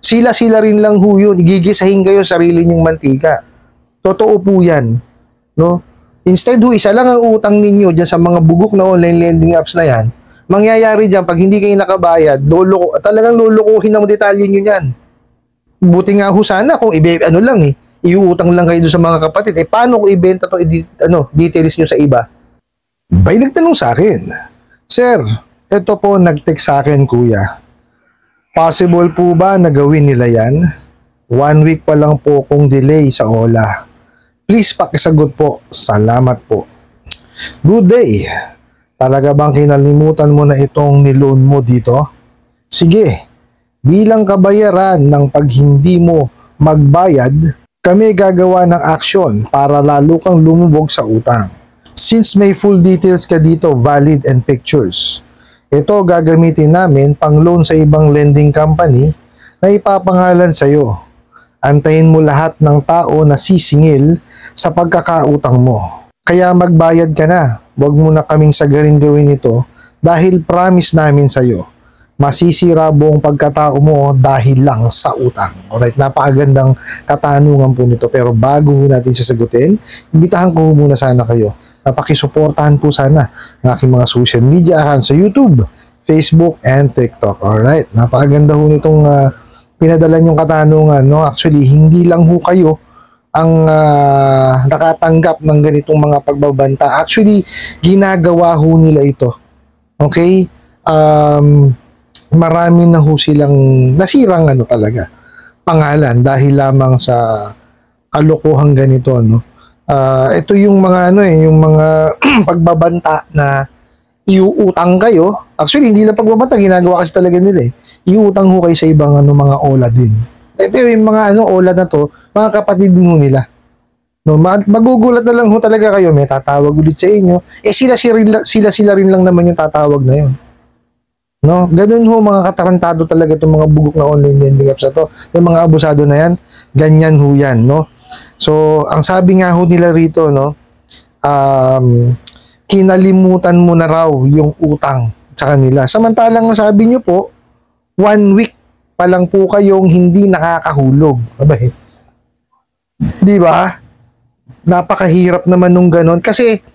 Sila rin lang ho yun. Gigisahin kayo sarili nyong mantika. Totoo po yan. No? Instead ho, isa lang ang utang ninyo dyan sa mga bugok na online lending apps na yan. Mangyayari dyan, pag hindi kayo nakabayad, talagang lulukuhin ang detalye nyo yan. Buti nga ho sana kung iuutang lang kayo sa mga kapatid. Paano kung ibenta to details nyo sa iba? Bay nagtanong sa akin, Sir, ito po nag-text sa akin, kuya. Possible po ba na gawin nila yan? 1 week pa lang po kung delay sa OLA. Please pakisagot po. Salamat po. Good day. Talaga bang kinalimutan mo na itong niloan mo dito? Sige. Bilang kabayaran ng pag hindi mo magbayad, kami gagawa ng aksyon para lalo kang lumubog sa utang. Since may full details ka dito, valid and pictures, ito gagamitin namin pang loan sa ibang lending company na ipapangalan sa iyo. Antayin mo lahat ng tao na sisingil sa pagkakautang mo. Kaya magbayad ka na. Huwag mo na kaming sagarin gawin ito dahil promise namin sa iyo. Masisira buong pagkatao mo dahil lang sa utang. Alright, napakagandang katanungan po nito. Pero bago natin sasagutin, imbitahan ko muna sana kayo. Napakisuportahan po sana ng aking mga social media account sa YouTube, Facebook, and TikTok. Alright, napakaganda ho nitong pinadala niyong katanungan. No? Actually, hindi lang ho kayo ang nakatanggap ng ganitong mga pagbabanta. Actually, ginagawa ho nila ito. Okay? Marami na ho silang nasirang talaga pangalan dahil lamang sa kalokohang ganito, no? Ito yung mga yung mga pagbabanta na iuutang kayo. Actually, hindi lang pagbabanta, ginagawa kasi talaga nila iuutang ho kayo sa ibang mga OLA din. Ito yung mga OLA na to, mga kapatid din ho nila. No, magugulat na lang ho talaga kayo, may tatawag ulit sa inyo. Sila rin lang naman yung tatawag na yun. No, ganun ho mga katarantado talaga itong mga bugok na online lending apps na to. Yung mga abusado na yan, ganyan ho yan, no? So, ang sabi nga ho nila rito, no, kinalimutan mo na raw yung utang sa kanila. Samantalang sabi nyo po, 1 week pa lang po kayong hindi nakakahulog. Abay, di ba? Napakahirap naman nung ganon. Kasi,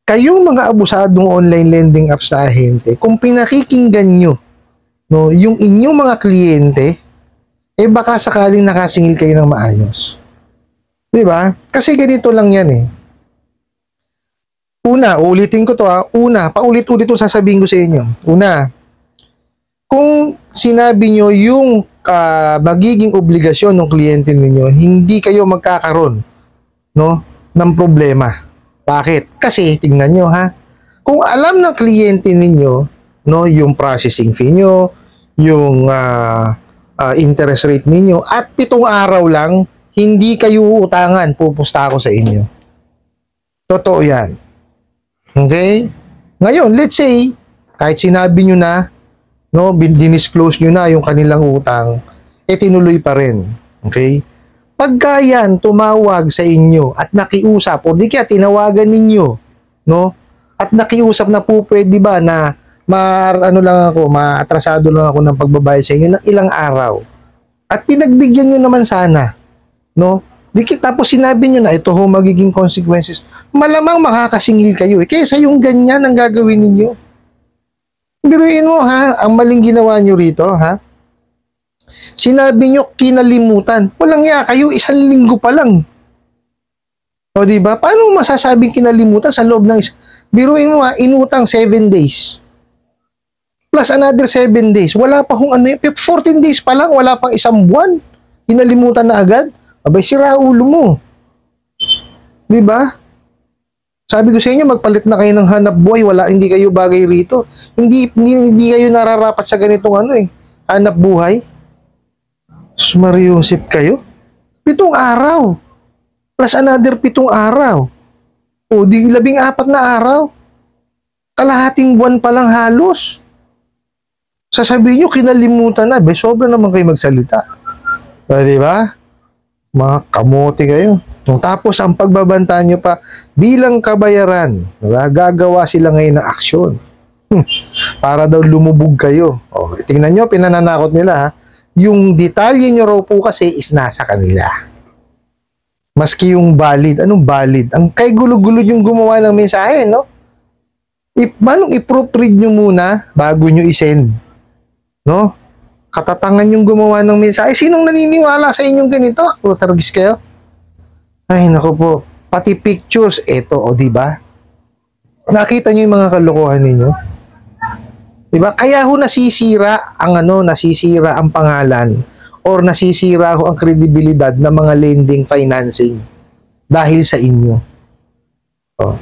kayong mga abusadong online lending apps na ahente, kung pinakikinggan nyo, no, yung inyong mga kliyente, baka sakaling nakasingil kayo ng maayos. Diba? Kasi ganito lang yan Una, ulitin ko to Una, paulit-ulit itong sasabihin ko sa inyo. Una, kung sinabi nyo yung magiging obligasyon ng kliyente ninyo, hindi kayo magkakaroon ng problema. Bakit? Kasi, tingnan nyo kung alam ng kliyente ninyo, yung processing fee nyo, yung interest rate ninyo, at 7 araw lang, hindi kayo uutangan, pupusta ako sa inyo. Totoo yan. Okay? Ngayon, let's say, kahit sinabi nyo na, dinisclose nyo na yung kanilang utang, tinuloy pa rin. Okay? Pagka yan, tumawag sa inyo at nakiusap, o di kaya tinawagan ninyo, at nakiusap na po, pwede ba na maatrasado lang ako ng pagbabayad sa inyo ng ilang araw. At pinagbigyan nyo naman sana, tapos sinabi nyo na ito ho magiging consequences, malamang makakasingil kayo kaysa yung ganyan ang gagawin ninyo. Biruin mo ang maling ginawa nyo rito sinabi nyo kinalimutan, walang kayo 1 linggo pa lang. O diba, paano masasabing kinalimutan sa loob ng biruin mo inutang 7 days plus another 7 days, wala pa 14 days pa lang, wala pang 1 buwan, kinalimutan na agad. Abay, sira ulo mo. Diba? Sabi ko sa inyo, magpalit na kayo ng hanap buhay. Hindi kayo bagay rito. Hindi kayo nararapat sa ganitong hanap buhay. Mariusip kayo. 7 araw. Plus another 7 araw. O, di 14 na araw. Kalahating buwan pa lang halos. Sasabihin nyo, kinalimutan na. Sobra naman kayo magsalita. Diba? Mga kamote kayo. Tapos ang pagbabanta nyo pa bilang kabayaran, diba? Gagawa sila ngayon ng aksyon para daw lumubog kayo. Tingnan nyo, pinananakot nila yung detalye nyo raw po kasi is nasa kanila. Maski yung valid. Anong valid? Ang kay gulo-gulo yung gumawa ng mensahe, no? Manong i-proofread nyo muna bago nyo isend. No? Katatangan yung gumawa ng mensahe. Sinong naniniwala sa inyong ganito? O, taragis kayo? Ay, naku po. Pati pictures, eto, o, diba? Nakita nyo yung mga kalokohan ninyo? Diba? Kaya ho nasisira ang pangalan or nasisira ho ang kredibilidad ng mga lending financing dahil sa inyo. Oh.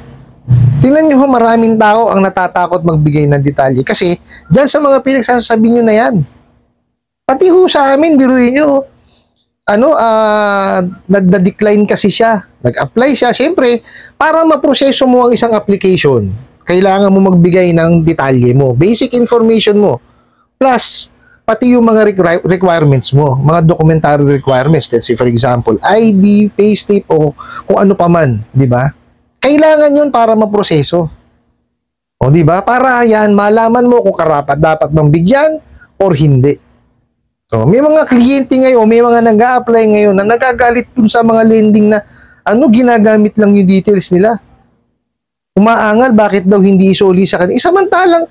Tingnan nyo ho, maraming tao ang natatakot magbigay ng detalye kasi dyan sa mga pinagsasabi nyo na yan. Pati ho sa amin, biruin nyo, nagda-decline kasi siya. Nag-apply siya. Siyempre, para maproseso mo ang isang application, kailangan mo magbigay ng detalye mo, basic information mo, plus pati yung mga requirements mo, mga documentary requirements. Let's say, for example, ID, payslip, o kung ano pa man, di ba? Kailangan yun para maproseso. O, di ba? Para yan, malaman mo kung karapat dapat bang bigyan or hindi. So, may mga kliyente ngayon, may mga nag-a-apply ngayon na nagagalit dun sa mga lending na ginagamit lang yung details nila. Umaangal, bakit daw hindi isoli sa kanila? Samantalang,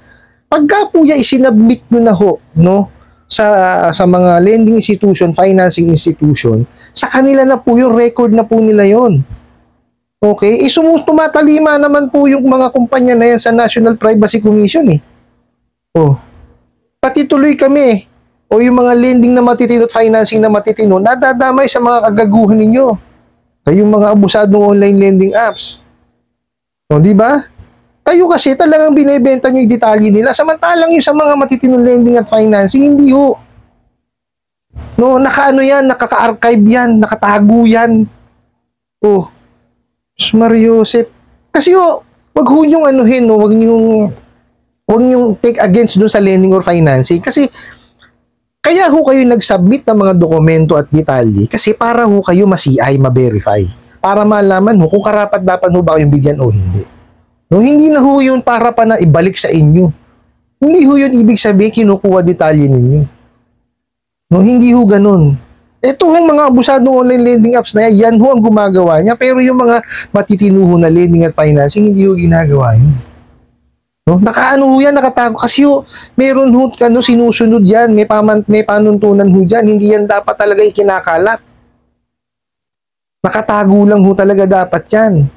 pagka po ya isinabmit nyo na ho, no, sa mga lending institution, financing institution, sa kanila na po yung record na po nila yon. Okay? Tumatalima naman po yung mga kumpanya na yan sa National Privacy Commission eh. Oh. Pati tuloy kami, o yung mga lending na matitino at financing na matitino, nadadamay sa mga kagaguhan ninyo. Kayong mga abusadong online lending apps. O, di ba? Kayo kasi talagang binebenta nyo yung detalye nila, samantalang yung sa mga matitinong lending at financing, hindi ho. No, yan, nakaka-archive yan, nakatago yan. Oh, Mariosep. Kasi ho, wag ho yung anuhin, no, wag nyong take against doon sa lending or financing. Kasi, kaya ho kayo nag-submit ng mga dokumento at detalye kasi para ho kayo ma-CI, ma-verify. Para malaman ho kung karapat-dapat ho ba kayong bigyan o hindi. No, hindi na ho yun para pa na ibalik sa inyo. Hindi ho yun ibig sabihin kinukuha detalye ninyo. No, hindi ho ganun. Ito hong mga abusadong online lending apps na yan ho ang gumagawa niya. Pero yung mga matitinuho na lending at financing, hindi ho ginagawa yun. No? Ho yan, nakatago. Kasi ho, meron ho, sinusunod yan. May panuntunan ho dyan. Hindi yan dapat talaga ikinakalat. Nakatago lang ho talaga dapat yan.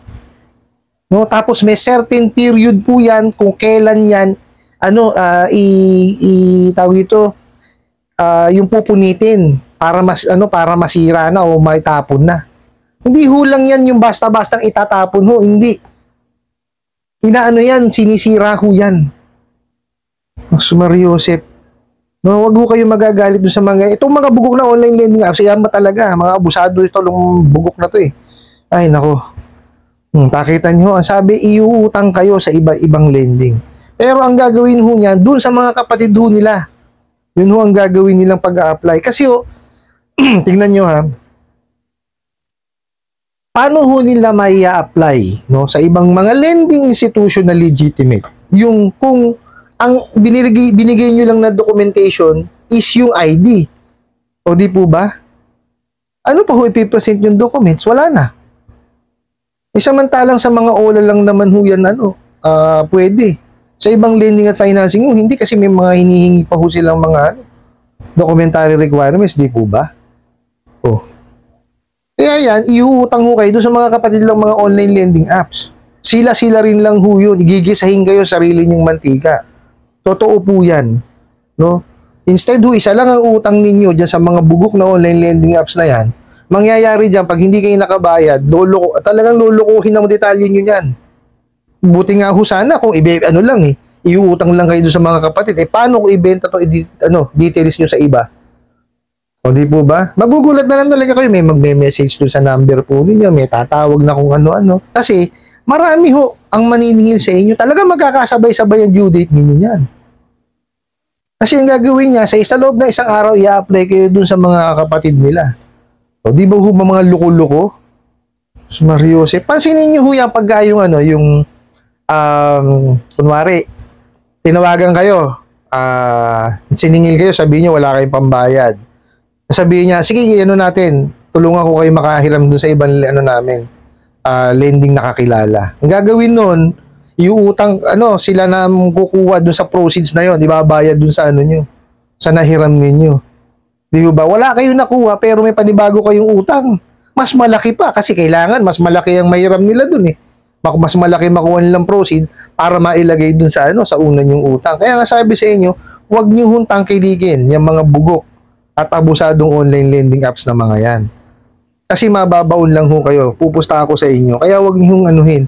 No? Tapos may certain period po yan kung kailan yan, tawag ito, yung pupunitin para masira na o maitapon na. Hindi ho lang yan yung basta-bastang itatapon ho. Hindi. Yan, sinisira ho yan. Mariosep. No, wag ho kayo magagalit dun sa itong mga bugok na online lending apps, yan ba talaga? Mga abusado ito lang bugok na to eh. Ay, nako. Pakita nyo, ang sabi, iuutang kayo sa iba-ibang lending. Pero ang gagawin ho niyan, dun sa mga kapatid ho nila. Yun ho ang gagawin nilang pag-a-apply. Kasi ho, tingnan nyo ha, paano ho nila may apply no, sa ibang mga lending institution na legitimate? Yung kung ang binigay nyo lang na documentation is yung ID. O di po ba? Ano pa ho ipipresent yung documents? Wala na. Samantalang sa mga OLA lang naman ho yan, pwede. Sa ibang lending at financing ho, hindi kasi may mga hinihingi pa ho silang mga documentary requirements, di po ba? Oh. Kaya yan, iuutang ho kayo doon sa mga kapatid lang mga online lending apps. Sila rin lang ho yun. Igigisahin kayo sarili nyong mantika. Totoo po yan. No? Instead ho, isa lang ang utang ninyo dyan sa mga bugok na online lending apps na yan. Mangyayari dyan, pag hindi kayo nakabayad, talagang lulukuhin ang detalye nyo yan. Buti nga ho sana kung iuutang lang kayo doon sa mga kapatid. Paano kung ibenta to details nyo sa iba? O di po ba? Magugulat na lang talaga kayo. May magme-message doon sa number po ninyo. May tatawag na kung ano-ano. Kasi marami ho ang maniningil sa inyo. Talaga magkakasabay-sabay ang due date ninyo yan. Kasi ang gagawin niya, sa loob na isang araw, i-apply kayo doon sa mga kapatid nila. O di ba ho mga luko-luko? Mariosep. Pansinin nyo ho yan pagka kunwari, tinawagan kayo, siningil kayo, sabihin nyo wala kayong pambayad. Sabihin niya, sige, ano natin, tulungan ko kayo makahiram dun sa ibang ano namin, lending nakakilala. Ang gagawin nun, yung utang, sila na kukuha dun sa proceeds na yon, ibabayad dun sa ano nyo, sa nahiram ninyo. Di ba? Wala kayong nakuha, pero may panibago kayong utang. Mas malaki pa, kasi kailangan, mas malaki ang mahiram nila dun eh. Mas malaki makuha nilang proceed para mailagay dun sa sa unan yung utang. Kaya nga sabi sa inyo, huwag niyo huntang kiligin yung mga bugok at abusadong online lending apps na mga yan. Kasi mababaon lang ho kayo. Pupusta ako sa inyo. Kaya huwag niyo anuhin.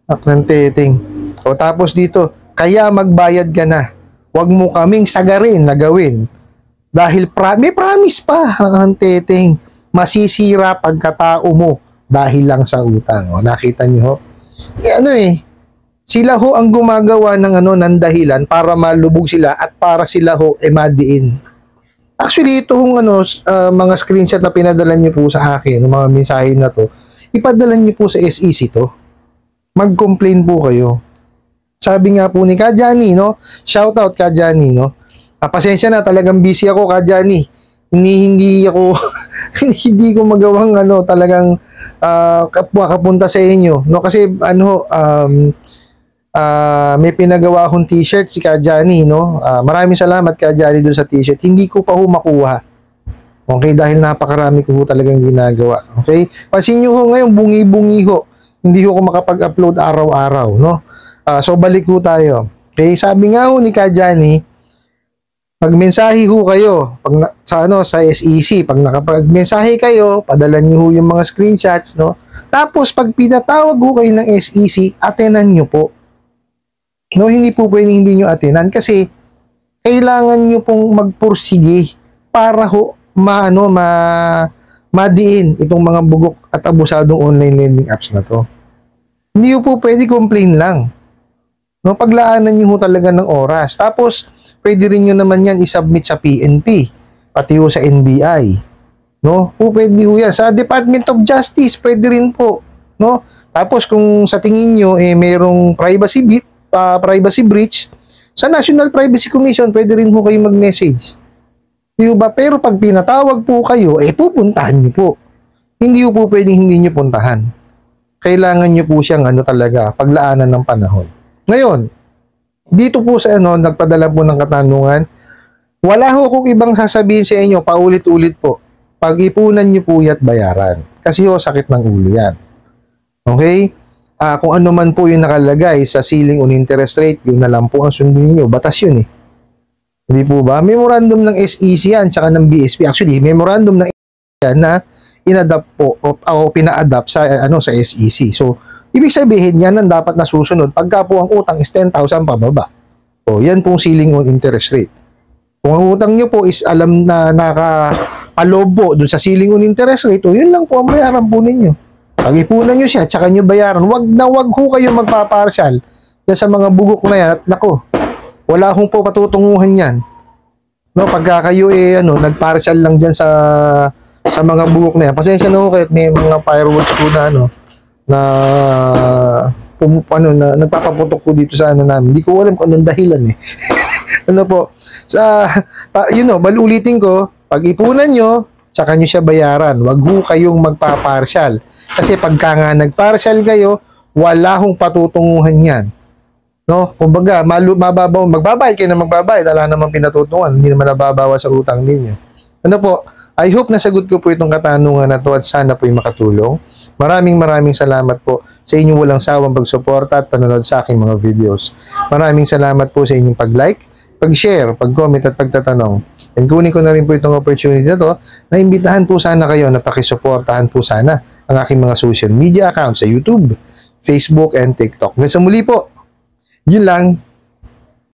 Aknanteting. O tapos dito, kaya magbayad ka na. Huwag mo kaming sagarin na gawin. Dahil may promise pa. Aknanteting. Masisira pagkatao mo dahil lang sa utang. O, nakita niyo ho? Sila ho ang gumagawa ng ng dahilan para malubog sila at para sila ho madiin. Actually, ito hong mga screenshot na pinadala niyo po sa akin, ng mga mensahe na to, ipadala niyo po sa SEC to. Mag-complain po kayo. Sabi nga po ni Kajani, no? Shout out Kajani, no? Pasensya na, talagang busy ako Kajani. Hindi ako hindi ko magawang talagang kapunta sa inyo, no? Kasi may pinagawa akong t-shirt si Kajani, no? Maraming salamat Kajani doon sa t-shirt. Hindi ko pa ho makuha. Okay, dahil napakarami ko ho talagang ginagawa. Okay? Pansin niyo ho ngayon, bungi-bungi ho. Hindi ho ako makapag-upload araw-araw, no? So balik ho tayo. Okay, sabi nga ho ni Kajani, pag-mensahe ho kayo sa SEC, pag nakapag-mensahe kayo, padala niyo ho yung mga screenshots, no? Tapos pag pinatawag ho kayo ng SEC, atenan niyo po. No, hindi po pwedeng hindi nyo atinan kasi kailangan nyo pong magpursige para ho madiin itong mga bugok at abusadong online lending apps na to. Hindi po pwede complain lang. No, paglaanan nyo ho talaga ng oras. Tapos, pwede rin nyo naman yan isubmit sa PNP, pati ho sa NBI. No, po pwede ho yan. Sa Department of Justice, pwede rin po. No? Tapos, kung sa tingin nyo, merong privacy breach, sa National Privacy Commission, pwede rin po kayo mag-message. Di ba? Pero pag pinatawag po kayo, pupuntahan nyo po. Hindi po pwedeng hindi nyo puntahan. Kailangan nyo po siyang talaga, paglaanan ng panahon. Ngayon, dito po sa nagpadala po ng katanungan, wala ho akong ibang sasabihin sa inyo, paulit-ulit po. Pag-ipunan nyo po ya't bayaran. Kasi sakit ng ulo yan. Okay? Kung ano man po yung nakalagay sa ceiling on interest rate, yun na lang po ang sundin niyo. Batas yun eh. Hindi po ba? Memorandum ng SEC yan, tsaka ng BSP. Actually, memorandum ng SEC yan na inadapt po o pina-adapt sa SEC. So, ibig sabihin yan ang dapat nasusunod pagka po ang utang is 10,000 pababa. So, yan pong ceiling on interest rate. Kung ang utang nyo po is alam na nakapalobo dun sa ceiling on interest rate, yun lang po ang bayaran po ninyo. Pag-ipunan nyo siya, tsaka nyo bayaran. Wag ho kayo magpaparsyal yan sa mga bugok na yan. At nako, wala hong po patutunguhan yan. No, pagka kayo nagparsyal lang dyan sa mga bugok na yan. Pasensya na ho kayo, may mga fireworks po na nagpapaputok po dito sa namin. Hindi ko alam kung anong dahilan eh. Balulitin ko, pag-ipunan nyo, tsaka nyo siya bayaran. Wag ho kayong magpaparsyal. Kasi pagka nga nagparsyal kayo, wala hong patutunguhan yan. No? Kumbaga, mababaw, magbabayad kayo na magbabayad, wala namang pinatutunguhan, hindi naman nababawa sa utang ninyo. I hope nasagot ko po itong katanungan na to at sana po ay makatulong. Maraming salamat po sa inyong walang sawang pagsuporta at panonood sa aking mga videos. Maraming salamat po sa inyong pag-like, pag-share, pag-comment at pagtatanong. And kunin ko na rin po itong opportunity na to na imbitahan po sana kayo na pakisuportahan po sana ang aking mga social media accounts sa YouTube, Facebook, and TikTok. Hanggang sa muli po, yun lang.